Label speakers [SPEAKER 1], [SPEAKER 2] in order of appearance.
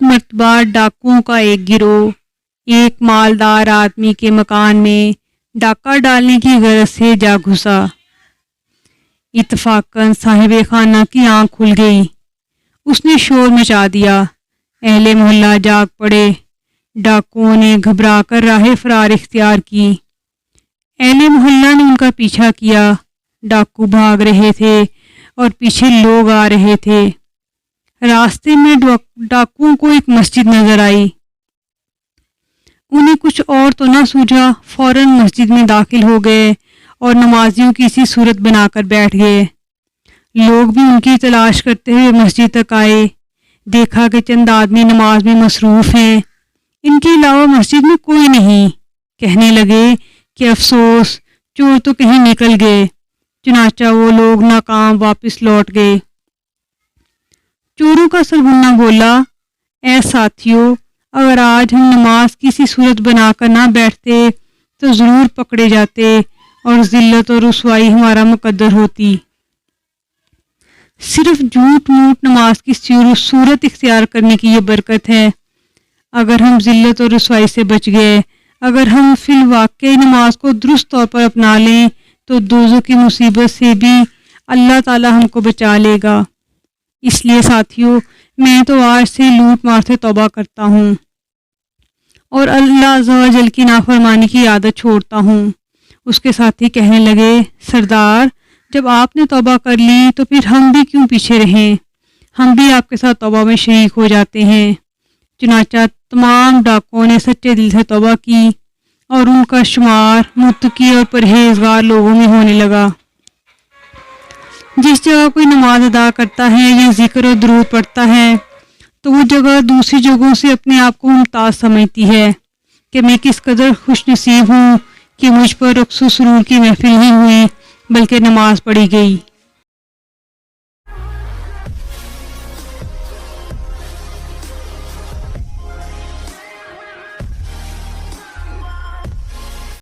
[SPEAKER 1] ایک مرتبہ ڈاکوؤں کا ایک گروہ ایک مالدار آدمی کے مکان میں ڈاکہ ڈالنے کی غرض سے جا گھسا۔ اتفاقاً صاحب خانہ کی آنکھ کھل گئی۔ اس نے شور مچا دیا۔ اہل محلہ جاگ پڑے۔ ڈاکوؤں نے گھبرا کر راہ فرار اختیار کی۔ اہل محلہ نے ان کا پیچھا کیا۔ ڈاکو بھاگ رہے تھے اور پیچھے لوگ آ رہے تھے۔ راستے میں ڈاکوؤں کو ایک مسجد نظر آئی۔ انہیں کچھ اور تو نہ سوجھا، فوراً مسجد میں داخل ہو گئے اور نمازیوں کی سی صورت بنا کر بیٹھ گئے۔ لوگ بھی ان کی تلاش کرتے ہوئے مسجد تک آئے۔ دیکھا کہ چند آدمی نماز میں مصروف ہیں، ان کے علاوہ مسجد میں کوئی نہیں۔ کہنے لگے کہ افسوس، چور تو کہیں نکل گئے۔ چنانچہ وہ لوگ ناکام واپس لوٹ گئے۔ چوروں کا سرغنہ بولا، اے ساتھیو، اگر آج ہم نماز کی سی صورت بنا کر نہ بیٹھتے تو ضرور پکڑے جاتے اور ذلت اور رسوائی ہمارا مقدر ہوتی۔ صرف جھوٹ موٹ نماز کی صورت اختیار کرنے کی یہ برکت ہے۔ اگر ہم ذلت اور رسوائی سے بچ گئے، اگر ہم فی الواقع نماز کو درست طور پر اپنا لیں تو دوزخ کی مصیبت سے بھی اللہ تعالی ہم کو بچا لے گا۔ اس لیے ساتھیو، میں تو آج سے لوٹ مار سے توبہ کرتا ہوں اور اللہ عز و جل کی نافرمانی کی عادت چھوڑتا ہوں۔ اس کے ساتھی کہنے لگے، سردار، جب آپ نے توبہ کر لی تو پھر ہم بھی کیوں پیچھے رہیں؟ ہم بھی آپ کے ساتھ توبہ میں شریک ہو جاتے ہیں۔ چنانچہ تمام ڈاکوؤں نے سچے دل سے توبہ کی اور ان کا شمار متقی اور پرہیزگار لوگوں میں ہونے لگا۔ جس جگہ کوئی نماز ادا کرتا ہے یا ذکر و درود پڑھتا ہے تو وہ جگہ دوسری جگہوں سے اپنے آپ کو ممتاز سمجھتی ہے کہ میں کس قدر خوش نصیب ہوں کہ مجھ پر رقص و سرور کی محفل نہیں ہوئی بلکہ نماز پڑھی گئی۔